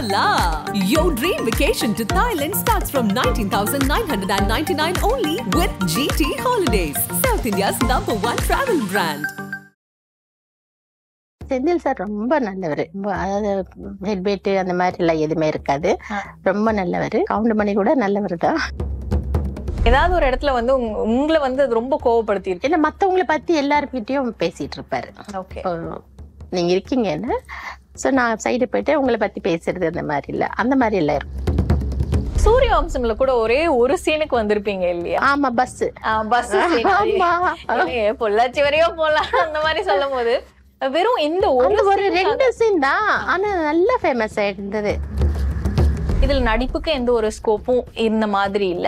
la! Your dream vacation to Thailand starts from 19,999 only with GT Holidays, South India's #1 travel brand. Senthil sir ரொம்ப நல்லவர். அதாவது helmet அந்த மாதிரி எல்லாம் எதுவுமே இருக்காது. ரொம்ப நல்லவர். கவுண்டமணி கூட நல்லவர் தான். ஏதாவது ஒரு இடத்துல வந்து உங்களை வந்து அது ரொம்ப கோவப்படுத்தி இருக்கு. ஏன்னா மற்றவங்களை பத்தி எல்லாருக்கிட்டையும் பேசிட்டு இருப்பாரு. ஓகே, நீங்க இருக்கீங்கன்னு ஸோ நான் சைடு போயிட்டு உங்களை பத்தி பேசுறது அந்த மாதிரி இல்லை, அந்த மாதிரி எல்லாம் இருக்கும். சூரிய வம்சம்ல கூட ஒரே ஒரு சீனுக்கு வந்திருப்பீங்க இல்லையா? ஆமா, பஸ் பொள்ளாச்சி வரையும் போலாம் அந்த மாதிரி சொல்லும் போது வெறும் இந்த ஒரு 2 சீன் தான், ஆனா நல்லா ஃபேமஸ் ஆயிருந்தது. இதுல நடிப்புக்கு எந்த ஒரு ஸ்கோப்பும் இந்த மாதிரி இல்ல,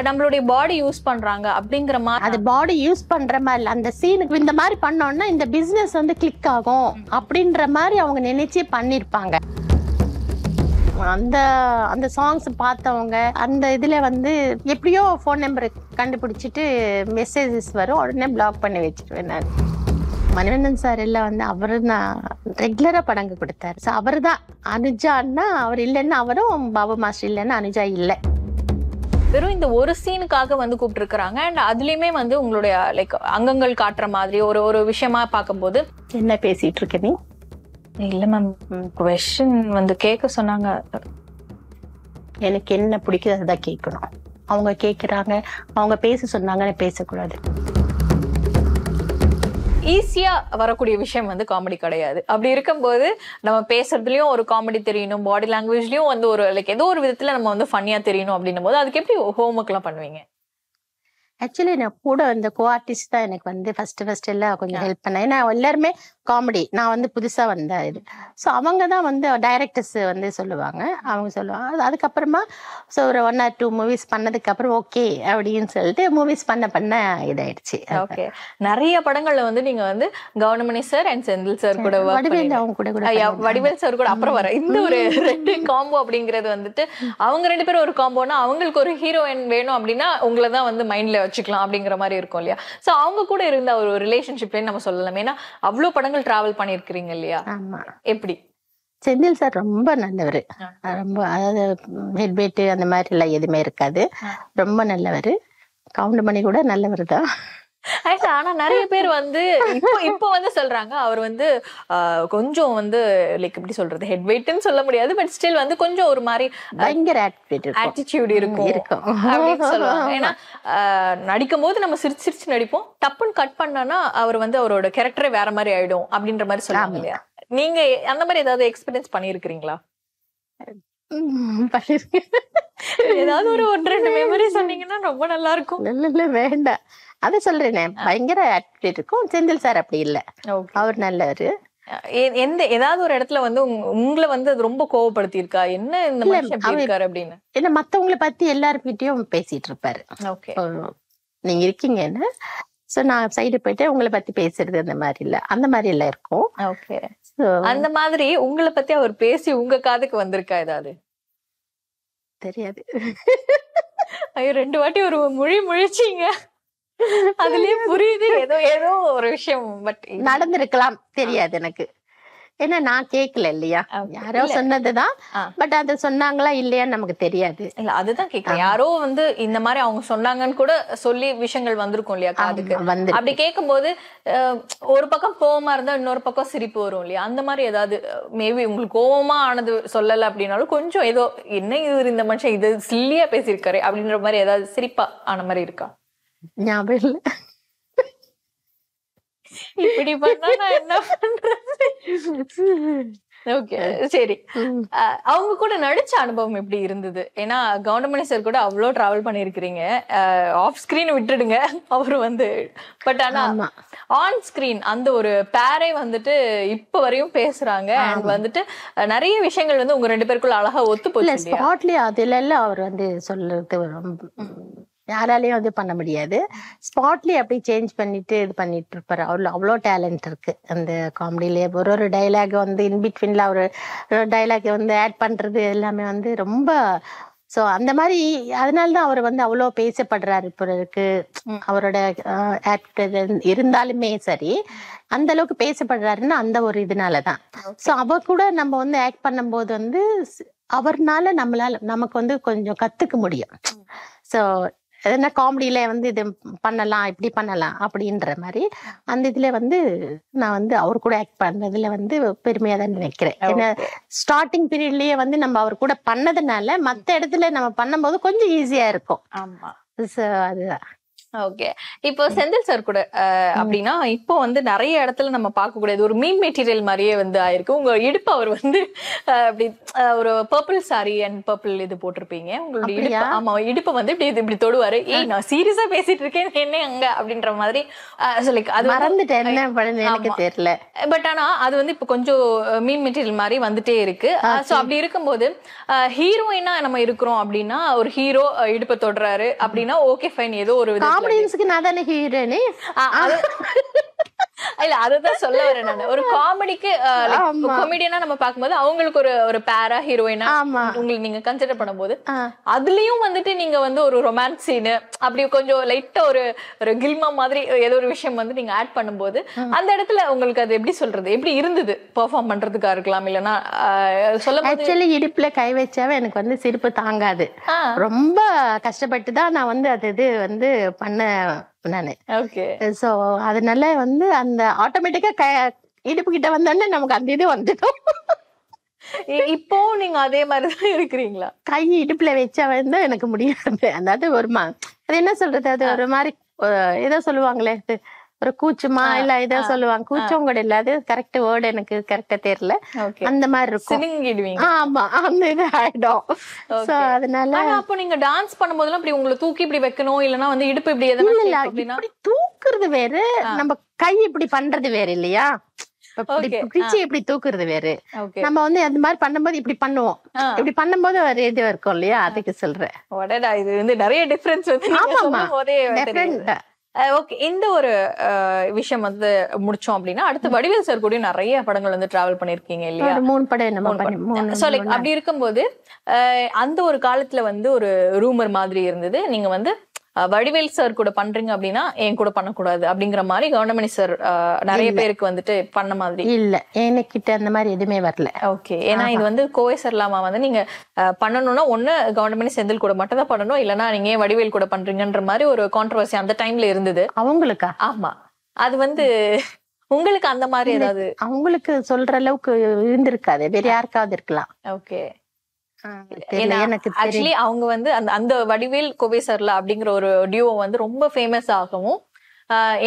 நம்மளுடைய பாடி யூஸ் பண்றாங்க அப்படிங்கிற மாதிரி. அது பாடி யூஸ் பண்ற மாதிரி இல்ல, அந்த சீனுக்கு இந்த மாதிரி பண்ணோம்னா இந்த பிசினஸ் வந்து கிளிக் ஆகும் அப்படின்ற மாதிரி அவங்க நினைச்சே பண்ணிருப்பாங்க. அந்த அந்த சாங்ஸ் பார்த்தவங்க அந்த இதுல வந்து எப்படியோ ஃபோன் நம்பரை கண்டுபிடிச்சிட்டு மெசேஜஸ் வரும், உடனே பிளாக் பண்ணி வச்சிருவேன் நான். மணிவண்ணன் சார் எல்லாம் வந்து அவரு நான் ரெகுலரா படங்க கொடுத்தாரு. ஸோ அவரு தான் அனுஜான்னா, அவர் இல்லைன்னா அவரும், பாபு மாஸ்டர் இல்லைன்னா அனுஜா இல்லை. வெறும் இந்த ஒரு சீனுக்காக வந்து கூப்பிட்டு இருக்கிறாங்க. அண்ட் அதுலயுமே வந்து உங்களுடைய லைக் அங்கங்கள் காட்டுற மாதிரி ஒரு ஒரு விஷயமா பார்க்கும்போது. என்ன பேசிட்டு இருக்க நீ? இல்ல மேம், குவெஸ்டின் வந்து கேட்க சொன்னாங்க. எனக்கு என்ன பிடிக்குது அதுதான் கேட்கணும். அவங்க கேட்குறாங்க, அவங்க பேச சொன்னாங்கன்னு பேசக்கூடாது. ஈஸியா வரக்கூடிய விஷயம் வந்து காமெடி கிடையாது. அப்படி இருக்கும்போது நம்ம பேசுறதுலயும் ஒரு காமெடி தெரியணும், பாடி லாங்குவேஜ்லயும் வந்து ஒரு லைக் ஏதோ ஒரு விதத்துல நம்ம வந்து ஃபன்னியா தெரியணும் அப்படின்னும் போது அதுக்கு எப்படி ஹோம் ஒர்க் எல்லாம் பண்ணுவீங்க? ஆக்சுவலி நான் கூட இந்த கோ ஆர்டிஸ்ட் தான் எனக்கு வந்து ஃபர்ஸ்ட் எல்லாம் கொஞ்சம் ஹெல்ப் பண்ணேன். ஏன்னா எல்லாருமே காமெடி, நான் வந்து புதுசா வந்த இது. ஸோ அவங்க தான் வந்து டைரக்டர்ஸ் வந்து சொல்லுவாங்க, அவங்க சொல்லுவாங்க. அதுக்கப்புறமா ஸோ ஒரு 1 or 2 மூவிஸ் பண்ணதுக்கு அப்புறம் ஓகே அப்படின்னு சொல்லிட்டு மூவிஸ் பண்ண இதாயிடுச்சு. ஓகே, நிறைய படங்கள்ல வந்து நீங்க வந்து Goundamani sir and Senthil sir கூட வடிவேல் அவங்க கூட வடிவேல் சார் கூட அப்புறம் வர இந்த ஒரு 2 காம்போ அப்படிங்கிறது வந்துட்டு அவங்க 2 பேரும் ஒரு காம்போனா அவங்களுக்கு ஒரு ஹீரோயின் வேணும் அப்படின்னா உங்களை தான் வந்து மைண்ட்ல வச்சுக்கலாம் அப்படிங்கிற மாதிரி இருக்கும் இல்லையா? சோ அவங்க கூட இருந்த ஒரு ரிலேஷன்ஷிப்ல நம்ம சொல்லலாம். ஏன்னா அவ்வளவு படங்கள் டிராவல் பண்ணிருக்கீங்க இல்லையா? ஆமா. எப்படி? செந்தில் சார் ரொம்ப நல்லவர். ரொம்ப அதாவது ஹெல்மெட் அந்த மாதிரி எல்லாம் எதுவுமே இருக்காது. ரொம்ப நல்லவர். கவுண்டமணி கூட நல்லவர் தான். ஆனா நிறைய பேர் வந்து இப்போ வந்து சொல்றாங்க அவர் வந்து கொஞ்சம் வந்து லைக் எப்படி சொல்றது, ஹெட் வெயிட்னு சொல்ல முடியாது, பட் ஸ்டில் வந்து கொஞ்சம் ஒரு மாதிரி பயங்கர ஆட்டிடியூட் இருக்கும் அப்படின்னு சொல்லுவாங்க. ஏன்னா நடிக்கும் போது நம்ம சிரிச்சு நடிப்போம், டப்புன்னு கட் பண்ணோம்னா அவர் வந்து அவரோட கேரக்டரே வேற மாதிரி ஆயிடும் அப்படின்ற மாதிரி சொல்லுவாங்க இல்லையா? நீங்க அந்த மாதிரி ஏதாவது எக்ஸ்பீரியன்ஸ் பண்ணிருக்கீங்களா? ஏதாவது ஒரு 1-2 மெமரி சொன்னீங்கன்னா ரொம்ப நல்லா இருக்கும். இல்ல வேண்டாம், அதை சொல்றேனே, பயங்கர ஆட்டிடியூட் இருக்கும். செந்தில் சார் அப்படி இல்ல, அவர் நல்லவரு. எந்த ஏதாவது ஒரு இடத்துல வந்து உங்களை வந்து அது ரொம்ப கோவப்படுத்தி இருக்கா, என்ன இந்த மனுஷன் இப்படி இருக்காரு அப்படின்னு? ஏன்னா மத்தவங்களை பத்தி எல்லாருக்கிட்டையும் பேசிட்டு இருப்பாரு. ஓகே, நீங்க இருக்கீங்கன்னு ஸோ நான் சைடு போயிட்டு உங்களை பத்தி பேசுறது அந்த மாதிரி இல்ல, அந்த மாதிரி எல்லாம் இருக்கும். ஓகே, அந்த மாதிரி உங்களை பத்தி அவர் பேசி உங்க காதுக்கு வந்திருக்கா ஏதாவது? தெரியாது. ஐயோ, 2 வாட்டி ஒரு முழிச்சீங்க, அதுலயே புரியுது ஏதோ ஒரு விஷயம், பட் நடந்திருக்கலாம், தெரியாது எனக்கு. ஏன்னா நான் கேட்கல இல்லையா, யாரோ சொன்னதுதான், பட் அது சொன்னாங்களா இல்லையான்னு நமக்கு தெரியாது. இல்ல அதுதான் கேக்குறேன், யாரோ வந்து இந்த மாதிரி அவங்க சொன்னாங்கன்னு கூட சொல்லி விஷயங்கள் வந்திருக்கும் இல்லையா காதுக்கு. அப்படி கேட்கும் போது ஒரு பக்கம் கோவமா இருந்தா இன்னொரு பக்கம் சிரிப்பு வரும் இல்லையா? அந்த மாதிரி ஏதாவது மேபி உங்களுக்கு கோவமா ஆனது சொல்லல அப்படின்னாலும் கொஞ்சம் ஏதோ என்ன இவர் இந்த மனுஷன் இது சில்லியா பேசியிருக்காரு அப்படின்ற மாதிரி ஏதாவது சிரிப்பா ஆன மாதிரி இருக்கா? ஞாபகம் இல்ல. இப்படி பண்ணா நான் என்ன பண்றது? ஓகே, சரி. அவங்க கூட நடிச்ச அனுபவம் எப்படி இருந்தது? ஏன்னா கவுண்டமணி சார் கூட அவ்வளோ டிராவல் பண்ணிருக்கிறீங்க. ஆஃப் ஸ்கிரீன் விட்டுடுங்க அவரு வந்து, பட் ஆனா ஆன் ஸ்கிரீன் அந்த ஒரு பேரை வந்துட்டு இப்ப வரையும் பேசுறாங்க. அண்ட் வந்துட்டு நிறைய விஷயங்கள் வந்து உங்க 2 பேருக்குள்ள அழகா ஒத்து போச்சு. ஸ்பாட்லயே அதுல எல்லாம் அவர் வந்து சொல்றது யாராலையும் வந்து பண்ண முடியாது. ஸ்பாட்லயே அப்படியே சேஞ்ச் பண்ணிட்டு இது பண்ணிட்டு இருப்பாரு. அவ்வளோ டேலண்ட் இருக்கு அந்த காமெடியிலே. ஒரு டைலாக் வந்து இன்பிட்வீன்ல ஒரு டைலாக் வந்து ஆட் பண்றது எல்லாமே வந்து ரொம்ப. ஸோ அந்த மாதிரி அதனாலதான் அவர் வந்து அவ்வளோ பேசப்படுறாரு. இப்போ இருக்கு அவரோட இருந்தாலுமே சரி, அந்த அளவுக்கு பேசப்படுறாருன்னா அந்த ஒரு இதனாலதான். ஸோ அவ கூட நம்ம வந்து ஆக்ட் பண்ணும்போது வந்து அவர்னால நமக்கு வந்து கொஞ்சம் கத்துக்க முடியும். ஸோ எதனா காமெடியில வந்து இது பண்ணலாம், இப்படி பண்ணலாம் அப்படின்ற மாதிரி அந்த இதுல வந்து நான் வந்து அவர் கூட ஆக்ட் பண்றதுல வந்து பெருமையா தான் நினைக்கிறேன். ஏன்னா ஸ்டார்டிங் பீரியட்லயே வந்து நம்ம அவர் கூட பண்ணதுனால மத்த இடத்துல நம்ம பண்ணும்போது கொஞ்சம் ஈஸியா இருக்கும். ஆமா. அதுதான். ஓகே. இப்போ செந்தில் சார் கூட அப்படின்னா இப்போ வந்து நிறைய இடத்துல நம்ம பார்க்கக்கூடியது ஒரு மீன் மெட்டீரியல் மாதிரியே வந்து ஆயிருக்கு. உங்க இடுப்பு அவர் வந்து அப்படி ஒரு பர்பிள் சாரி அண்ட் பர்பிள் இது போட்டிருப்பீங்க. உங்களுடைய இடுப்பு, ஆமா, இடுப்பை வந்து இப்படி தொடுவாரு. ஏய் நான் சீரியஸா பேசிட்டு இருக்கேன் என்ன அங்க அப்படின்ற மாதிரி அது மறந்துட்டேன் என்ன பண்ணு எனக்கு தெரியல. பட் ஆனா அது வந்து இப்போ கொஞ்சம் மீன் மெட்டீரியல் மாதிரி வந்துட்டே இருக்கு. சோ அப்படி இருக்கும்போது ஹீரோயினா நம்ம இருக்கிறோம் அப்படின்னா ஒரு ஹீரோ இடுப்பை தொடுறாரு அப்படின்னா ஓகே ஃபைன், ஏதோ ஒரு காமெடியன்ஸ்க்கு நான் தானே ஹீரோனி. இல்ல அதுதான் சொல்ல வரேன் நான். ஒரு காமெடிக்கு காமெடியனா நம்ம பாக்கும்போது அவங்களுக்கு ஒரு பேரா ஹீரோயினா உங்களுக்கு நீங்க கன்சிடர் பண்ணும்போது அதுலயும் வந்துட்டு நீங்க வந்து ஒரு ரொமான்ஸ் சீனு அப்படி கொஞ்சம் லைட்டா ஒரு கில்மா மாதிரி ஏதோ ஒரு விஷயம் வந்து நீங்க ஆட் பண்ணும்போது அந்த இடத்துல உங்களுக்கு அது எப்படி சொல்றது, எப்படி இருந்தது பெர்ஃபார்ம் பண்றதுக்கா இருக்கலாம், இல்லன்னா சொல்ல ஆக்சுவலி இடுப்புல கை வச்சாவே எனக்கு வந்து சிரிப்பு தாங்காது. ரொம்ப கஷ்டப்பட்டு தான் நான் வந்து அது இது வந்து பண்ண நானு. சோ அதனால வந்து அந்த ஆட்டோமேட்டிக்கா இடுப்பு கிட்ட வந்தோடனே நமக்கு அந்த இது வந்துடும். இப்போ நீங்க அதே மாதிரிதான் இருக்கிறீங்களா? கை இடுப்புல வச்சா வந்து எனக்கு முடியாது. அதாவது அது என்ன சொல்றது, அது ஒரு மாதிரி ஏதோ சொல்லுவாங்களே, ஒரு கூச்சமா இல்ல ஏதோ சொல்லுவாங்க, கூச்சம் கூட இல்ல, அது கரெக்ட் வேர்டு எனக்கு கரெக்டா தெரியல, அந்த மாதிரி இருக்கும். ஆமா, அந்த இது ஆயிடும். சோ அதனால அப்போ நீங்க டான்ஸ் பண்ணும்போதெல்லாம் இப்படி உங்களை தூக்கி இப்படி வைக்கணும், இல்லனா வந்து இடுப்பு இப்படி எதனா இப்படி தூக்குறது வேற, நம்ம கை இப்படி பண்றது வேற இல்லையா? இப்படி தூக்குறது வேற. நம்ம வந்து அந்த மாதிரி பண்ணும்போது இப்படி பண்ணுவோம், இப்படி பண்ணும்போது ஒரு இது இருக்கும் இல்லையா, அதுக்கு சொல்றேன். இது வந்து நிறைய டிஃபரன்ஸ் வந்து. ஓகே, இந்த ஒரு விஷயம் வந்து முடிச்சோம் அப்படின்னா அடுத்து வடிவேல் சார் கூட நிறைய படங்கள் வந்து டிராவல் பண்ணிருக்கீங்க இல்லையா? 3 படம். அப்படி இருக்கும்போது அந்த ஒரு காலத்துல வந்து ஒரு ரூமர் மாதிரி இருந்தது, நீங்க வந்து வடிவேல் சார் கூட பண்றீங்க அப்படின்னா என் கூட பண்ணக்கூடாது அப்படிங்கிற மாதிரி கவுண்டமணி சார் நிறைய பேருக்கு வந்துட்டு பண்ண மாதிரி. இல்ல, எனக்கிட்ட அந்த மாதிரி எதுவுமே வரல. ஓகே, ஏன்னா இது வந்து கோவை சர்லாமா வந்து நீங்க பண்ணணும்னா ஒண்ணு கவுண்டமணி செந்தில் கூட மட்டும் தான் பண்ணணும், இல்லன்னா நீங்க ஏன் வடிவேல் கூட பண்றீங்கன்ற மாதிரி ஒரு கான்ட்ரவர்சி அந்த டைம்ல இருந்தது அவங்களுக்கா? ஆமா, அது வந்து உங்களுக்கு அந்த மாதிரி ஏதாவது அவங்களுக்கு சொல்ற அளவுக்கு இருந்திருக்காது, வேற யாருக்காவது இருக்கலாம். ஓகே, ஆக்சுவலி அவங்க வந்து அந்த வடிவேல் கோவை சர்லா அப்படிங்கிற ஒரு டியூவோ வந்து ரொம்ப ஃபேமஸ் ஆகவும்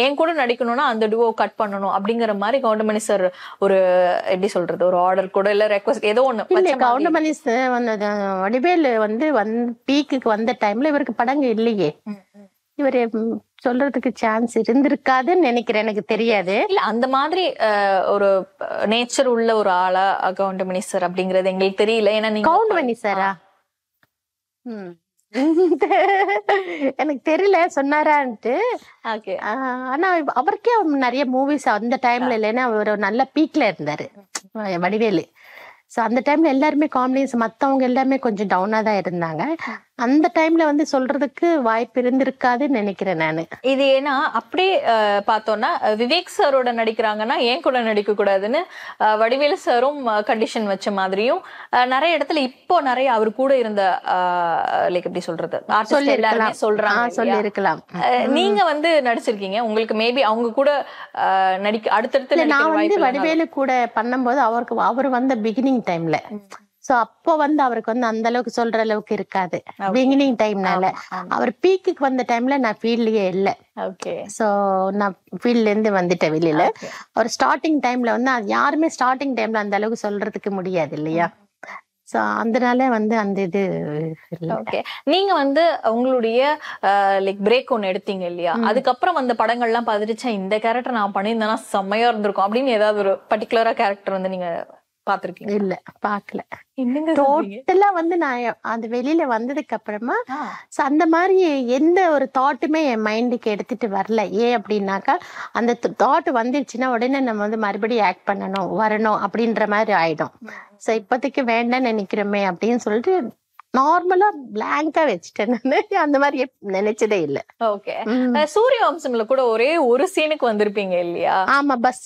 என் கூட நடிக்கணும்னா அந்த டியூவோ கட் பண்ணணும் அப்படிங்கிற மாதிரி கவுண்டமணி சார் ஒரு எப்படி சொல்றது ஒரு ஆர்டர் கூட இல்ல ரெக்வஸ்ட் ஏதோ ஒண்ணு. கவுண்டமணி வடிவேல் வந்து பீக்குக்கு வந்த டைம்ல இவருக்கு படங்க இல்லையே, இவரு சொல்றதுக்கு சான்ஸ் இருந்திருக்காதுன்னு நினைக்கிறேன், எனக்கு தெரியாது. இல்ல அந்த மாதிரி ஒரு நேச்சர் உள்ள ஒரு ஆளா கவுண்டமணி சார் அப்படிங்கறது எங்களுக்கு தெரியல. ஏன்னா நீங்க கவுண்டமணி சாரா எனக்கு தெரியல சொன்னாரான்ட்டு. ஆனா அவருக்கே நிறைய மூவிஸ் அந்த டைம்ல இல்லைன்னா அவர் நல்ல பீக்ல இருந்தாரு வடிவேலு. சோ அந்த டைம்ல எல்லாருமே காமெடியன்ஸ் மத்தவங்க எல்லாமே கொஞ்சம் டவுனா தான் இருந்தாங்க. அந்த டைம்ல வந்து சொல்றதுக்கு வாய்ப்பு இருந்திருக்காதுன்னு நினைக்கிறேன் நானு. இது ஏன்னா அப்படியே பார்த்தோம்னா விவேக் சாரோட நடிக்கிறாங்கன்னா ஏன் கூட நடிக்க கூடாதுன்னு வடிவேலு சாரும் கண்டிஷன் வச்ச மாதிரியும் நிறைய இடத்துல இப்போ நிறைய அவர் கூட இருந்த லைக் எப்படி சொல்றது எல்லாருமே சொல்றாங்க, சொல்லி இருக்கலாம். நீங்க வந்து நடிச்சிருக்கீங்க, உங்களுக்கு மேபி அவங்க கூட நடிக்க அடுத்தடுத்து நான் வந்து வடிவேலு கூட பண்ணும்போது அவர் வந்த பிகினிங் டைம்ல, சோ அப்போ வந்து அவருக்கு வந்து அந்த அளவுக்கு சொல்ற அளவுக்கு இருக்காது பிகினிங் டைம்னால. அவர் பீக்குக்கு வந்த டைம்ல நான் ஃபீல்ட்லயே இல்ல. சோ நான் ஃபீல்ட்ல இருந்து வந்துட்டேன் வெளியில. ஒரு ஸ்டார்டிங் டைம்ல வந்து யாருமே ஸ்டார்டிங் டைம்ல அந்த அளவுக்கு சொல்றதுக்கு முடியாது இல்லையா? சோ அதனால வந்து அந்த இது. ஓகே, நீங்க வந்து உங்களுடைய லைக் பிரேக் ஒன்னு எடுத்தீங்க இல்லையா, அதுக்கப்புறம் அந்த படங்கள்லாம் பார்த்துட்டு இந்த கேரக்டர் நான் பண்ணியிருந்தேன்னா செம்மையா இருந்திருக்கும் அப்படின்னு ஏதாவது ஒரு பர்டிகுலரா கேரக்டர் வந்து நீங்க பாத்திருக்கீங்க? இல்ல, பாக்கல. டோட்டலா வந்து நான் அது வெளியில வந்ததுக்கு அப்புறமா அந்த மாதிரி எந்த ஒரு தாட்டுமே என் மைண்டுக்கு எடுத்துட்டு வரல. ஏன் அப்படின்னாக்கா அந்த தாட் வந்துருச்சுன்னா உடனே நம்ம வந்து மறுபடியும் ஆக்ட் பண்ணணும் வரணும் அப்படின்ற மாதிரி ஆயிடும். சோ இப்போதைக்கு வேண்டாம்னு நினைக்கிறோமே அப்படின்னு சொல்லிட்டு நார்மலா பிளாங்கா வச்சுட்டேன். அந்த மாதிரி நினைச்சதே இல்ல. ஓகே, சூரிய வம்சம்ல கூட ஒரே ஒரு சீனுக்கு வந்திருப்பீங்க இல்லையா? ஆமா, பஸ்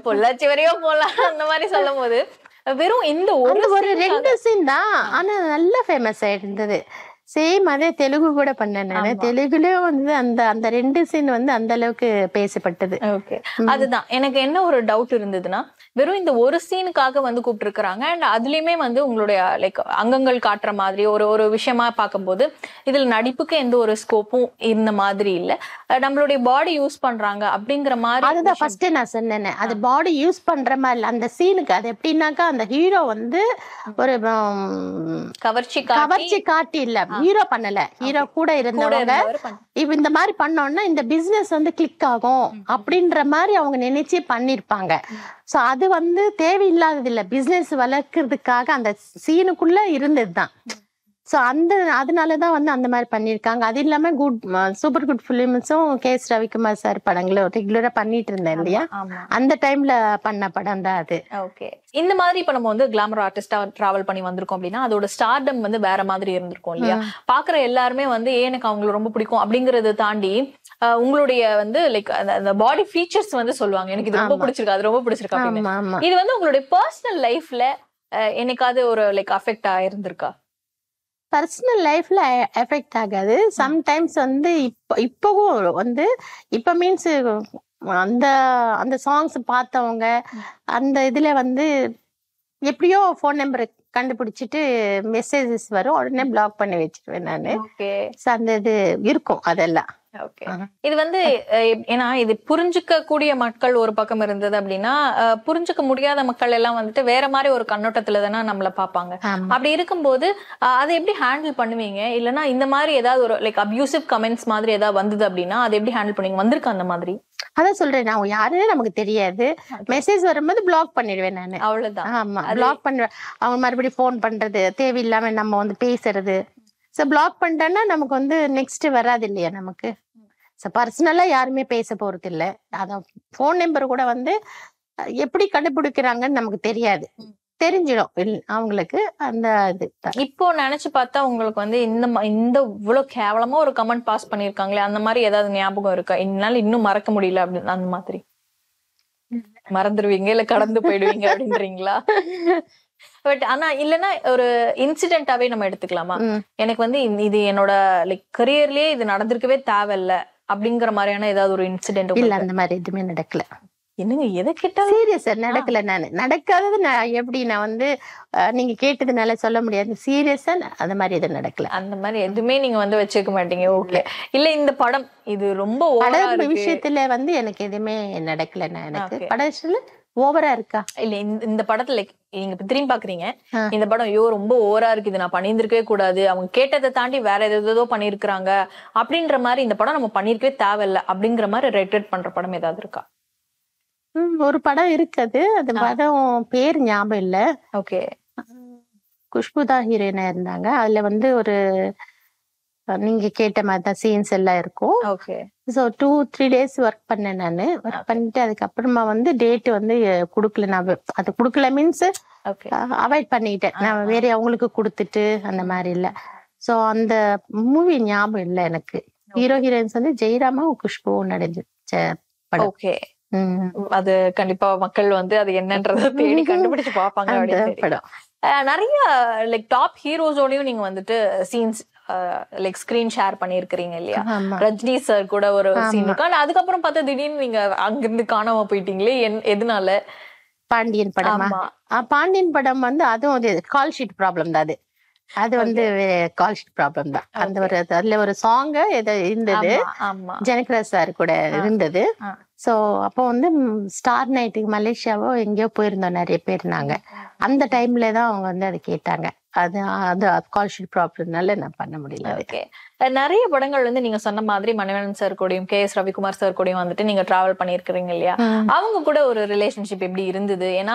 பொள்ளாச்சி வரையும் போலாம் அந்த மாதிரி சொல்லும் போது வெறும் இந்த அந்த ஒரு scene 2 சீன் தான், ஆனா நல்லா ஃபேமஸ் ஆயிருந்தது. சேம் அதே தெலுங்கு கூட பண்ணேன் நானு. தெலுங்குலயும் வந்து அந்த அந்த 2 சீன் வந்து அந்த அளவுக்கு பேசப்பட்டது. ஓகே, அதுதான் எனக்கு என்ன ஒரு டவுட் இருந்ததுன்னா, வெறும் இந்த ஒரு சீனுக்காக வந்து கூப்பிட்டு இருக்காங்க. அண்ட் அதுலயுமே வந்து உங்களுடைய லைக் அங்கங்கள் காட்டுற மாதிரி ஒரு ஒரு விஷயமா பார்க்கும்போது இதுல நடிப்புக்கு எந்த ஒரு ஸ்கோப்பும் இருந்த மாதிரி இல்ல. நம்மளுடைய பாடி யூஸ் பண்றாங்க அப்படிங்கிற மாதிரி. அதுதான் ஃபர்ஸ்ட் நான் சொன்னேன், அது பாடி யூஸ் பண்ற மாதிரி இல்ல அந்த சீனுக்கு. அது எப்படின்னாக்கா அந்த ஹீரோ வந்து ஒரு கவர்ச்சி காட்டி இல்ல, ஹீரோ பண்ணல, ஹீரோ கூட இருந்தவங்க இப்ப இந்த மாதிரி பண்ணோம்னா இந்த பிசினஸ் வந்து கிளிக் ஆகும் அப்படின்ற மாதிரி அவங்க நினைச்சே பண்ணிருப்பாங்க. சோ அது வந்து தேவையில்லாதது இல்ல, பிசினஸ் வளர்க்கறதுக்காக அந்த சீனுக்குள்ள இருந்ததுதான். சோ அதனாலதான் வந்து அந்த மாதிரி பண்ணிருக்காங்க. அது இல்லாம சூப்பர் குட் பிலிம்ஸும் கே.எஸ். ரவிக்குமார் சார் படங்களும் ரெகுலரா பண்ணிட்டு இருந்தேன் இல்லையா, அந்த டைம்ல பண்ண படம் தான் அது. ஓகே, இந்த மாதிரி இப்ப நம்ம வந்து கிளாமர் ஆர்டிஸ்டா டிராவல் பண்ணி வந்திருக்கோம் அப்படின்னா அதோட ஸ்டார்டம் வந்து வேற மாதிரி இருந்திருக்கும் இல்லையா. பாக்குற எல்லாருமே வந்து எனக்கு அவங்களை ரொம்ப பிடிக்கும் அப்படிங்கறத தாண்டி உங்களுடைய வந்து லைக் அந்த பாடி ஃபீச்சர்ஸ் வந்து சொல்லுவாங்க, எனக்கு இது ரொம்ப பிடிச்சிருக்கு, அது ரொம்ப பிடிச்சிருக்கு அப்படின்னு. இது வந்து உங்களுடைய பர்சனல் லைஃப்ல என்னைக்காவது ஒரு லைக் அஃபெக்ட் ஆயிருந்திருக்கா? பர்சனல் லைஃப்ல எஃபெக்ட் ஆகாது. சம்டைம்ஸ் வந்து இப்பவும் வந்து இப்ப மீன்ஸ் அந்த அந்த சாங்ஸ் பார்த்தவங்க அந்த இதுல வந்து எப்படியோ ஃபோன் நம்பரை கண்டுபிடிச்சிட்டு மெசேஜஸ் வரும், உடனே பிளாக் பண்ணி வச்சிருவேன் நானு. அந்த இது இருக்கும் அதெல்லாம். ஓகே, இது வந்து ஏன்னா இது புரிஞ்சுக்க கூடிய மக்கள் ஒரு பக்கம் இருந்தது அப்படின்னா புரிஞ்சுக்க முடியாத மக்கள் எல்லாம் வந்துட்டு வேற மாதிரி ஒரு கண்ணோட்டத்துல தானே நம்மள பாப்பாங்க. அப்படி இருக்கும்போது அதை எப்படி ஹேண்டில் பண்ணுவீங்க? இல்லைன்னா இந்த மாதிரி ஏதாவது ஒரு லைக் அபியூசிவ் கமெண்ட்ஸ் மாதிரி ஏதாவது வந்தது அப்படின்னா அதை எப்படி ஹேண்டில் பண்ணுவீங்க? வந்திருக்கு அந்த மாதிரி? அதான் சொல்றேன், நான் யாருன்னு நமக்கு தெரியாது, மெசேஜ் வரும்போது பிளாக் பண்ணிடுவேன் நானு. அவ்வளவுதான். ஆமா, பிளாக் பண்ணுவேன். அவங்க மறுபடியும் போன் பண்றது தேவையில்லாம நம்ம வந்து பேசுறது. சோ பிளாக் பண்ணிட்டோம்னா நமக்கு வந்து நெக்ஸ்ட் வராது இல்லையா நமக்கு. பர்சனலா யாருமே பேச போறது இல்ல. அதான் போன் நம்பர் கூட வந்து எப்படி கண்டுபிடிக்கிறாங்கன்னு நமக்கு தெரியாது, தெரிஞ்சிடும் அவங்களுக்கு. அந்த இது இப்போ நினைச்சு பார்த்தா உங்களுக்கு வந்து இந்த இவ்வளவு கேவலமா ஒரு கமெண்ட் பாஸ் பண்ணிருக்காங்களே அந்த மாதிரி ஏதாவது ஞாபகம் இருக்கா? என்னால இன்னும் மறக்க முடியல அப்படின்னு அந்த மாதிரி மறந்துடுவீங்க இல்ல கடந்து போயிடுவீங்க அப்படின்றீங்களா? பட் ஆனா இல்லன்னா ஒரு இன்சிடென்டாவே நம்ம எடுத்துக்கலாமா, எனக்கு வந்து இது என்னோட லைக் கரியர்லயே இது நடந்திருக்கவே தேவையில்ல அப்படிங்கிற மாதிரியான ஏதாவது ஒரு இன்சிடென்ட்? இல்ல, அந்த மாதிரி எதுவுமே நடக்கல. என்னங்க எதை கேட்டா சீரியஸா நடக்கல. நானு நடக்காதது எப்படி நான் வந்து நீங்க கேட்டதுனால சொல்ல முடியாது. சீரியஸா அந்த மாதிரி எதுவும் நடக்கல. அந்த மாதிரி எதுவுமே நீங்க வந்து வச்சிருக்க மாட்டீங்க. ஓகே, இல்ல இந்த படம் இது ரொம்ப விஷயத்துல வந்து எனக்கு எதுவுமே நடக்கல. எனக்கு படத்துல ஓவரா இருக்கா இல்ல இந்த படத்துல லைக் நீங்க திரும்பி பாக்குறீங்க இந்த படம் ஐயோ ரொம்ப ஓவரா இருக்கு, இது நான் பண்ணியிருந்திருக்கவே கூடாது, அவங்க கேட்டதை தாண்டி வேற ஏதோ பண்ணிருக்காங்க அப்படின்ற மாதிரி இந்த படம் நம்ம பண்ணிருக்கவே தேவையில்லை அப்படிங்கிற மாதிரி ரெக்ரெட் பண்ற படம் ஏதாவது இருக்கா? ஒரு படம் இருக்குது, அந்த படம் பேர் ஞாபகம் இல்ல. ஓகே, குஷ்புதா ஹீரோயினா இருந்தாங்க. அதுல வந்து ஒரு நீங்க கேட்ட மாதிரிதான் சீன்ஸ் எல்லாம் இருக்கும். ஸோ 2-3 days ஒர்க் பண்ணேன் நானு. ஒர்க் பண்ணிட்டு அதுக்கப்புறமா வந்து டேட் வந்து குடுக்கல. நான் அது குடுக்கல மீன்ஸ் அவாய்ட் பண்ணிட்டேன். நான் வேற அவங்களுக்கு கொடுத்துட்டு அந்த மாதிரி இல்ல. ஸோ அந்த மூவி ஞாபகம் இல்லை எனக்கு. ஹீரோ ஹீரோயின்ஸ் வந்து ஜெயராமும் குஷ்புவும் நடிச்ச படம். ஓகே, அது கண்டிப்பா மக்கள் வந்து அது என்னன்றத தேடி கண்டுபிடிச்சு பாப்பாங்க அப்படின்னு. நிறைய லைக் டாப் ஹீரோஸோடயும் நீங்க வந்துட்டு சீன்ஸ் லைக் ஸ்கிரீன் ஷேர் பண்ணிருக்கீங்க இல்லையா? ரஜினி சார் கூட ஒரு சீன் இருக்கு. ஆனா அதுக்கப்புறம் பார்த்தா திடீர்னு நீங்க அங்கிருந்து காணாம போயிட்டீங்களே, எதனால? பாண்டியன் படம். பாண்டியன் படம் வந்து அதுவும் கால் ஷீட் ப்ராப்ளம் தான். அது வந்து கால் ஷீட் ப்ராப்ளம் தான். அந்த ஒரு அதுல ஒரு சாங் ஏதோ இருந்தது, ஜனகராஜ் சார் கூட இருந்தது. சோ அப்போ வந்து ஸ்டார் நைட்டுக்கு மலேசியாவோ எங்கேயோ போயிருந்தோம் நிறைய பேர். நாங்க அந்த டைம்ல தான் அவங்க வந்து அதை கேட்டாங்க. அது கால் ஷீட் ப்ராப்ளம்னால நான் பண்ண முடியல. ஓகே, நிறைய படங்கள் வந்து நீங்க சொன்ன மாதிரி மணிவண்ணன் சார் கூடயும் கே.எஸ். ரவிக்குமார் சார் கூடயும் வந்துட்டு நீங்க டிராவல் பண்ணிருக்கீங்க இல்லையா? அவங்க கூட ஒரு ரிலேஷன்ஷிப் எப்படி இருந்தது? ஏன்னா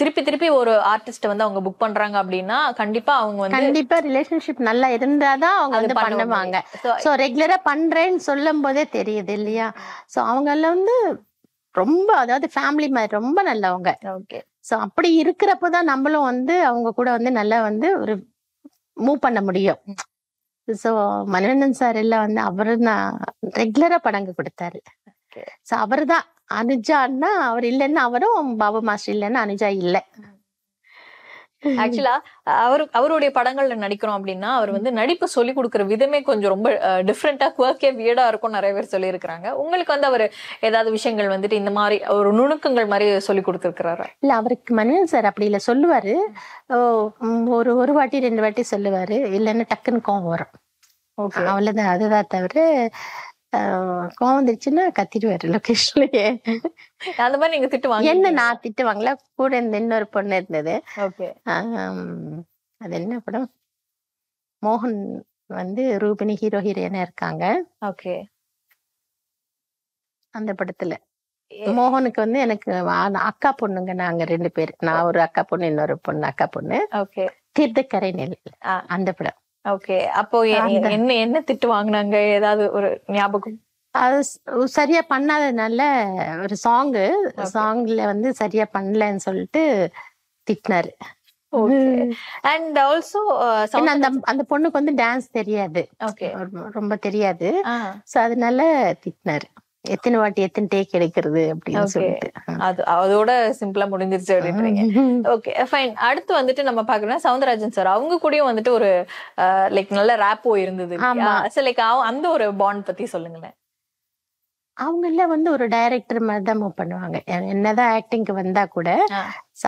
திருப்பி ஒரு ஆர்டிஸ்ட் வந்து அவங்க புக் பண்றாங்க அப்படின்னா கண்டிப்பா அவங்க வந்து கண்டிப்பா ரிலேஷன்ஷிப் நல்லா இருந்தாதான் அவங்க வந்து பண்ணுவாங்க. சோ ரெகுலரா பண்றேன்னு சொல்லும் போதே தெரியுது இல்லையா? சோ அவங்க எல்லாம் வந்து ரொம்ப அதாவது ஃபேமிலி மாதிரி ரொம்ப நல்லவங்க. ஓகே, சோ அப்படி இருக்கிறப்பதான் நம்மளும் வந்து அவங்க கூட வந்து நல்லா வந்து ஒரு மூவ் பண்ண முடியும். சோ மணிவண்ணன் சார் எல்லாம் வந்து அவரு நான் ரெகுலரா படங்க கொடுத்தாரு. சோ அவருதான் அனுஜான்னா அவர் இல்லைன்னா அவரும், பாபு மாஸ்டர் இல்லைன்னா அனுஜா இல்லை. ஆக்சுவலா அவருடைய படங்கள்ல நடிக்கிறோம் அப்படின்னா அவர் வந்து நடிப்பு சொல்லி கொடுக்குற விதமே கொஞ்சம் ரொம்ப டிஃப்ரெண்டா குவர்க்கே வியர்டா இருக்கும் நிறைய பேர் சொல்லி இருக்கிறாங்க. உங்களுக்கு வந்து அவர் ஏதாவது விஷயங்கள் வந்துட்டு இந்த மாதிரி ஒரு நுணுக்கங்கள் மாதிரி சொல்லி கொடுத்துருக்கிறாரா? இல்ல அவருக்கு மணிவன் சார் அப்படி இல்ல சொல்லுவாரு. ஒரு வாட்டி 2 வாட்டி சொல்லுவாரு, இல்லைன்னா டக்குன்னு கோவம் வரும். அவ்வளவுதான். அதுதான் தவிர கோவம் வந்துருச்சுன்னா கத்திடுவாரு லொகேஷன்லயே. அந்த மாதிரி நீங்க திட்டுவாங்க? என்ன நான் திட்டுவாங்களா? கூட இந்த இன்னொரு பொண்ணு இருந்தது. அது என்ன படம், மோகன் வந்து ரூபினி ஹீரோயினா இருக்காங்க. ஓகே. அந்த படத்துல மோகனுக்கு வந்து எனக்கு அக்கா பொண்ணுங்க, நாங்க 2 பேர். நான் ஒரு அக்கா பொண்ணு, இன்னொரு பொண்ணு அக்கா பொண்ணு. ஓகே. தீர்த்தக்கரை நெல் அந்த படம். ஓகே. அப்போ என்ன திட்டு வாங்கினாங்க? ஏதாவது ஒரு ஞாபகம்? அது சரியா பண்ணாதனால ஒரு சாங்ல வந்து சரியா பண்ணலன்னு சொல்லிட்டு திட்டினாரு. அண்ட் ஆல்சோ அந்த பொண்ணுக்கு வந்து டான்ஸ் தெரியாது, ரொம்ப தெரியாது. சோ அதனால திட்டினாரு. எத்தனை வாட்டி எத்தனை டேக் எடுக்கிறது அப்படின்னு சொல்லிட்டு அதோட சிம்பிளா முடிஞ்சிருச்சு அப்படின்றீங்க. Okay fine. அடுத்து வந்துட்டு நம்ம பாக்குறோம்னா சவுந்தரராஜன் சார் அவங்க கூடயும் வந்துட்டு ஒரு லைக் நல்ல ரேப்போ இருந்தது. லைக் அந்த ஒரு பாண்ட் பத்தி சொல்லுங்களேன். அவங்க எல்லாம் வந்து ஒரு டைரக்டர் மாதிரி தான் மூவ் பண்ணுவாங்க. என்னதான் ஆக்டிங்க்கு வந்தா கூட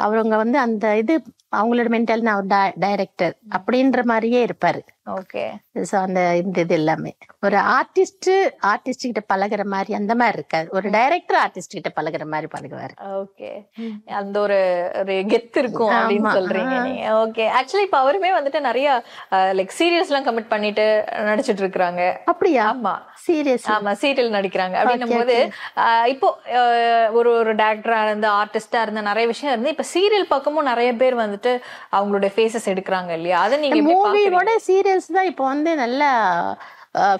அவங்க வந்து அந்த இது அவங்களோட மென்டல் நான் ஒரு டைரக்டர் அப்படின்ற மாதிரியே இருப்பாரு. ஓகே. சோ அந்த இந்த இது எல்லாமே ஒரு ஆர்டிஸ்ட் கிட்ட பழகுற மாதிரி அந்த மாதிரி இருக்காது. ஒரு டைரக்டர் ஆர்டிஸ்ட் கிட்ட பழகுற மாதிரி பழகுவாரு. ஓகே. அந்த ஒரு கெத்து இருக்கும் அப்படின்னு சொல்றீங்க நீங்க. ஓகே. ஆக்சுவலி இப்ப அவருமே வந்துட்டு நிறைய லைக் சீரியல்ஸ் எல்லாம் கமிட் பண்ணிட்டு நடிச்சிட்டு இருக்காங்க. அப்படியா? ஆமா சீரியஸ். ஆமா சீரியல் நடிக்கிறாங்க. அப்படின்னும் போது இப்போ ஒரு டைரக்டரா இருந்து ஆர்டிஸ்டா இருந்த நிறைய விஷயம் இருந்து இப்ப சீரியல் பக்கமும் நிறைய பேர் வந்துட்டு அவங்களுடைய ஃபேஸஸ் எடுக்கிறாங்க இல்லையா? அதை நீங்க மூவியோட சீரியல்ஸ் தான் இப்போ வந்து நல்ல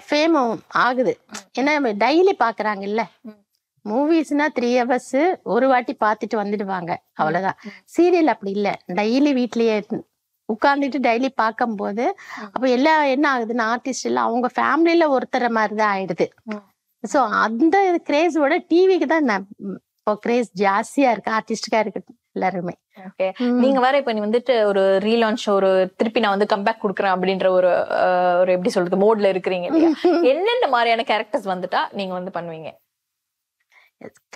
ஃபேம் ஆகுது. ஏன்னா டெய்லி பாக்குறாங்கல்ல. மூவிஸ்னா 3 hours ஒரு வாட்டி பாத்துட்டு வந்துடுவாங்க, அவ்வளவுதான். சீரியல் அப்படி இல்ல, டெய்லி வீட்லயே உட்கார்ந்துட்டு டெய்லி பார்க்கும் போது அப்ப எல்லாம் என்ன ஆகுதுன்னா ஆர்டிஸ்ட் எல்லாம் அவங்க ஃபேமிலியில ஒருத்தர மாதிரிதான் ஆயிடுது. சோ அந்த கிரேஸோட டிவிக்கு தான் இப்போ கிரேஸ் ஜாஸ்தியா இருக்கு, ஆர்டிஸ்டுக்கா இருக்கு எல்லாருமே. ஓகே. நீங்க வேற இப்ப நீ வந்துட்டு ஒரு ரீலான்ச் ஒரு திருப்பி நான் வந்து கம்பேக் கொடுக்குறேன் அப்படின்ற ஒரு எப்படி சொல்றது மோட்ல இருக்கிறீங்க இல்லையா? என்னென்ன மாதிரியான கேரக்டர்ஸ் வந்துட்டா நீங்க வந்து பண்ணுவீங்க?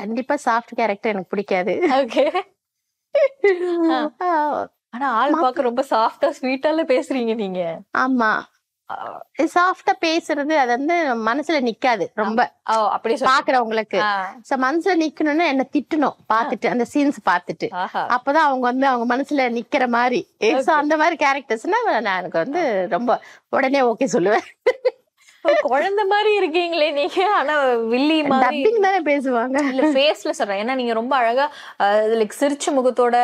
கண்டிப்பா சாஃப்ட் கேரக்டர் எனக்கு பிடிக்காது. ஓகே. ஆனா ஆள் பார்க்க ரொம்ப சாஃப்டா ஸ்வீட்டால பேசுறீங்க நீங்க. ஆமா, சாஃப்டா பேசுறது அது வந்து மனசுல நிக்காது ரொம்ப. அப்படி பாக்குறவங்களுக்கு மனசுல நிக்கணும்னா என்ன திட்டணும் பாத்துட்டு, அந்த சீன்ஸ் பாத்துட்டு, அப்பதான் அவங்க வந்து அவங்க மனசுல நிக்கிற மாதிரி. அந்த மாதிரி கேரக்டர்ஸ்னா நான் எனக்கு வந்து ரொம்ப உடனே ஓகே சொல்லுவேன். குழந்தை மாதிரி இருக்கீங்களே நீங்க. ஆனா வில்லி மாதிரி தானே பேசுவாங்க. இல்ல ஃபேஸ்ல சொல்றேன். ஏன்னா நீங்க ரொம்ப அழகா லைக் சிரிச்ச முகத்தோட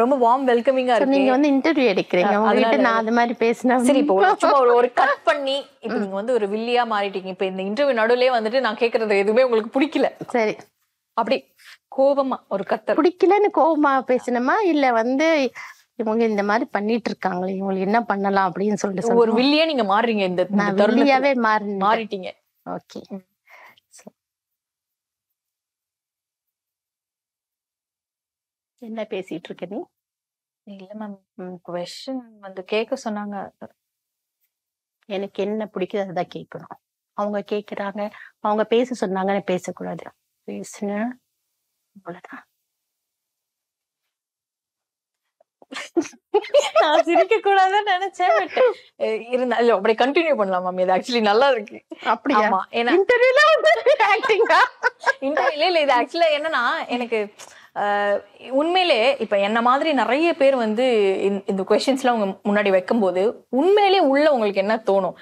ரொம்ப வார்ம் வெல்கமிங்கா இருக்கு. நீங்க வந்து இன்டர்வியூ எடுக்கிறீங்க, உங்ககிட்ட நான் அது மாதிரி பேசினா சரி. இப்போ சும்மா ஒரு கட் பண்ணி இப்ப நீங்க வந்து ஒரு வில்லியா மாறிட்டீங்க. இப்ப இந்த இன்டர்வியூ நடுவுலயே வந்துட்டு நான் கேக்குறது எதுவுமே உங்களுக்கு பிடிக்கல, சரி அப்படி கோபமா ஒரு கத்தல் பிடிக்கலன்னு கோபமா பேசணுமா, இல்ல வந்து இவங்க இந்த மாதிரி பண்ணிட்டு இருக்காங்களே இவங்களுக்கு என்ன பண்ணலாம் அப்படின்னு சொல்லிட்டு ஒரு வில்லியா நீங்க மாறுறீங்க? இந்த வில்லியாவே மாறிட்டீங்க. ஓகே. என்ன பேசிட்டு இருக்க நீ? இல்ல மேம், குவெஸ்சன் வந்து கேட்க சொன்னாங்க. எனக்கு என்ன பிடிக்குது அதுதான் கேட்கணும். அவங்க கேக்குறாங்க, அவங்க பேச சொன்னாங்கன்னு பேசக்கூடாது. பேசுன அவ்வளவுதான். நான் சிரிக்க கூடாதுன்னு நினைச்சேன், பட் இருந்தாலும் அப்படியே கண்டினியூ பண்ணலாம் மேம். இது ஆக்சுவலி நல்லா இருக்கு. அப்படியா? ஏன்னா இன்டர்வியூல ஆக்டிங்கா இன்டர்வியூல இல்ல, இது ஆக்சுவலா என்னன்னா எனக்கு உண்மையிலே இப்ப என்ன மாதிரி நிறைய பேர் வந்து இந்த கொஸ்டின்ஸ்லாம் உங்க முன்னாடி வைக்கும் போது உண்மையிலேயே உள்ள உங்களுக்கு என்ன தோணும்?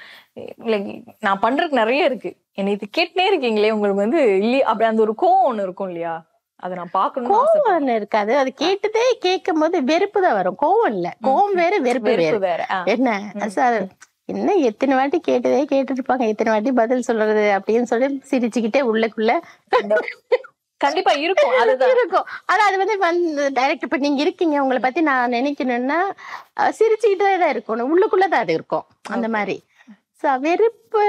லைக் நான் பண்றதுக்கு நிறைய இருக்கு, என்ன இது கேட்டுனே இருக்கீங்களே, உங்களுக்கு வந்து இல்லையா அப்படி அந்த ஒரு கோவம் ஒண்ணு இருக்கும் இல்லையா? அதை நான் பாக்கணும். கோவம் இருக்காது, அது கேட்டதே கேட்கும் போது வெறுப்பு தான் வரும். கோவம் இல்ல, கோவம் வேற வெறுப்பு வேற. என்ன சார் என்ன எத்தனை வாட்டி கேட்டதே கேட்டுட்டு இருப்பாங்க, எத்தனை வாட்டி பதில் சொல்றது அப்படின்னு சொல்லி சிரிச்சுக்கிட்டே உள்ளுக்குள்ள கண்டிப்பா இருக்கும். அதுதான் இருக்கும். ஆனா அது வந்து டைரக்ட் இப்ப நீங்க இருக்கீங்க, உங்களை பத்தி நான் நினைக்கணும்னா சிரிச்சுக்கிட்டே தான் இருக்கணும், உள்ளுக்குள்ளதான் அது இருக்கும் அந்த மாதிரி. வெறுப்பு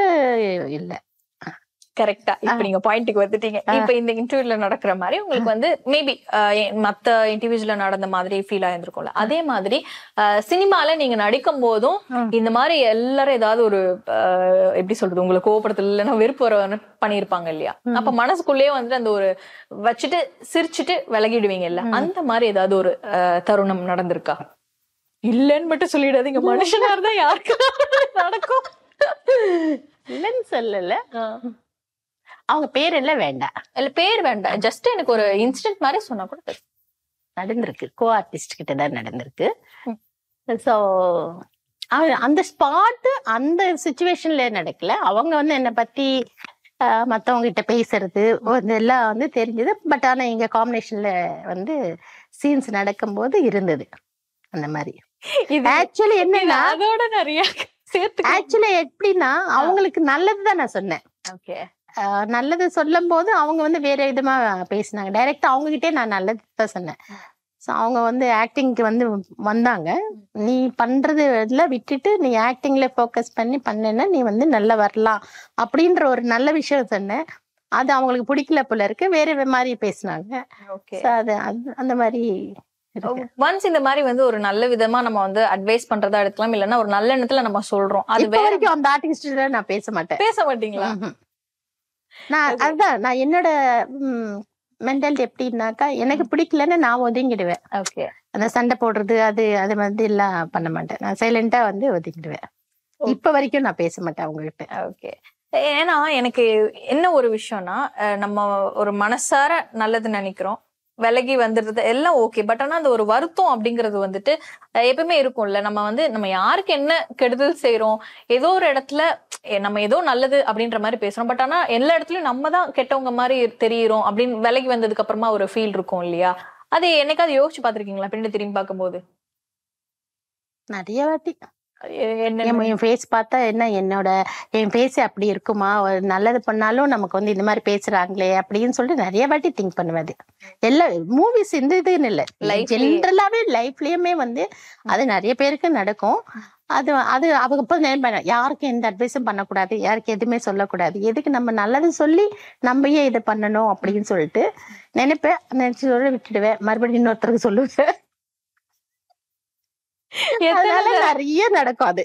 இல்ல. கரெக்டா இப்ப நீங்க பாயிண்ட்டுக்கு வந்துட்டீங்க. இப்ப இந்த இன்டர்வியூல நடக்கிற மாதிரி உங்களுக்கு வந்து மேபி மத்த இன்டர்வியூஸ்ல நடந்த மாதிரி ஃபீல் ஆயிருந்திருக்கும்ல, அதே மாதிரி சினிமால நீங்க நடிக்கும் போதும் இந்த மாதிரி எல்லாரும் ஏதாவது ஒரு எப்படி சொல்றது, உங்களுக்கு கோபப்படுத்தல இல்லைன்னா வெறுப்பு வர பண்ணிருப்பாங்க இல்லையா? அப்ப மனசுக்குள்ளேயே வந்துட்டு அந்த ஒரு வச்சுட்டு சிரிச்சுட்டு விலகிடுவீங்க இல்ல, அந்த மாதிரி ஏதாவது ஒரு தருணம் நடந்திருக்கா? இல்லன்னு மட்டும் சொல்லிடாதீங்க, மனுஷனா இருந்தா யாருக்கு நடக்கும். இல்லன்னு சொல்லல, அவங்க பேர் எல்லாம் வேண்டாம். இல்ல பேர் வேண்டாம், ஜஸ்ட் எனக்கு ஒரு இன்சிடென்ட் மாதிரி சொன்னா கூட. நடந்திருக்கு, கோ ஆர்டிஸ்ட் கிட்ட தான் நடந்திருக்கு. ஸோ அந்த ஸ்பாட்டு அந்த சுச்சுவேஷன்ல நடக்கல. அவங்க வந்து என்னை பத்தி மற்றவங்க கிட்ட பேசுறது எல்லாம் வந்து தெரிஞ்சது. பட் ஆனா எங்க காம்பினேஷன்ல வந்து சீன்ஸ் நடக்கும்போது இருந்தது அந்த மாதிரி. ஆக்சுவலி என்னன்னா அதோட நிறைய ஆக்சுவலி எப்படின்னா அவங்களுக்கு நல்லதுதான் நான் சொன்னேன். நல்லது சொல்லும் போது அவங்க வந்து வேற விதமா பேசினாங்க. டைரக்டா அவங்க கிட்டே நான் நல்லதுதான் சொன்னேன். ஸோ அவங்க வந்து ஆக்டிங்க்கு வந்து வந்தாங்க. நீ பண்றது எல்லாம் விட்டுட்டு நீ ஆக்டிங்ல ஃபோக்கஸ் பண்ணி பண்ணேன்னா நீ வந்து நல்லா வரலாம் அப்படின்ற ஒரு நல்ல விஷயம் சொன்னேன். அது அவங்களுக்கு பிடிக்கல போல இருக்கு, வேற மாதிரி பேசினாங்க. அது அந்த மாதிரி ஒன்ஸ் இந்த மாதிரி வந்து ஒரு நல்ல விதமா நம்ம வந்து அட்வைஸ் பண்றதா எடுக்கலாம், இல்லன்னா ஒரு நல்ல எண்ணத்துல நம்ம சொல்றோம். அது வரைக்கும் அந்த ஆர்டிஸ்ட் நான் பேச மாட்டேன். பேச மாட்டீங்களா? அதுதான் நான் என்னோட மென்டாலிட்டி எப்படின்னாக்கா, எனக்கு பிடிக்கலன்னு நான் ஒதுங்கிடுவேன். அந்த சண்டை போடுறது அது மாதிரி எல்லாம் பண்ண மாட்டேன். நான் சைலண்டா வந்து ஒதுங்கிடுவேன். இப்ப வரைக்கும் நான் பேச மாட்டேன் அவங்ககிட்ட. ஓகே. ஏன்னா எனக்கு என்ன ஒரு விஷயம்னா, நம்ம ஒரு மனசார நல்லது நினைக்கிறோம், விலகி வந்துடுறது எல்லாம் ஓகே. பட் ஆனா அந்த ஒரு வருத்தம் அப்படிங்கிறது வந்துட்டு எப்பவுமே இருக்கும்ல. நம்ம வந்து நம்ம யாருக்கு என்ன கெடுதல் செய்யறோம், ஏதோ ஒரு இடத்துல நம்ம ஏதோ நல்லது அப்படின்ற மாதிரி பேசுறோம், பட் ஆனா எல்லா இடத்துலயும் நம்ம தான் கெட்டவங்க மாதிரி தெரியுறோம் அப்படின்னு விலகி வந்ததுக்கு அப்புறமா ஒரு ஃபீல் இருக்கும் இல்லையா? அது என்னைக்காவது யோசிச்சு பாத்திருக்கீங்களா பின்னாடி திரும்பி பார்க்கும்போது? நிறைய வாட்டி என் ஃபேஸ் பார்த்தா என்ன என் ஃபேஸ் அப்படி இருக்குமா, நல்லது பண்ணாலும் நமக்கு வந்து இந்த மாதிரி பேசுறாங்களே அப்படின்னு சொல்லிட்டு நிறைய வாட்டி திங்க் பண்ணுவது. எல்லா மூவிஸ் இந்த இதுன்னு இல்லை, ஜென்ரலாவே லைஃப்லயுமே வந்து அது நிறைய பேருக்கு நடக்கும். அது அவங்க இப்போ நினைப்பாங்க, யாருக்கும் எந்த அட்வைஸும் பண்ணக்கூடாது, யாருக்கு எதுவுமே சொல்லக்கூடாது, எதுக்கு நம்ம நல்லது சொல்லி நம்ம ஏன் இதை பண்ணணும் அப்படின்னு சொல்லிட்டு நினைப்பேன். நினைச்சு சொல்ல விட்டுடுவேன், மறுபடியும் இன்னொருத்தருக்கு சொல்லுவேன். அதனால நிறைய நடக்கும் அது.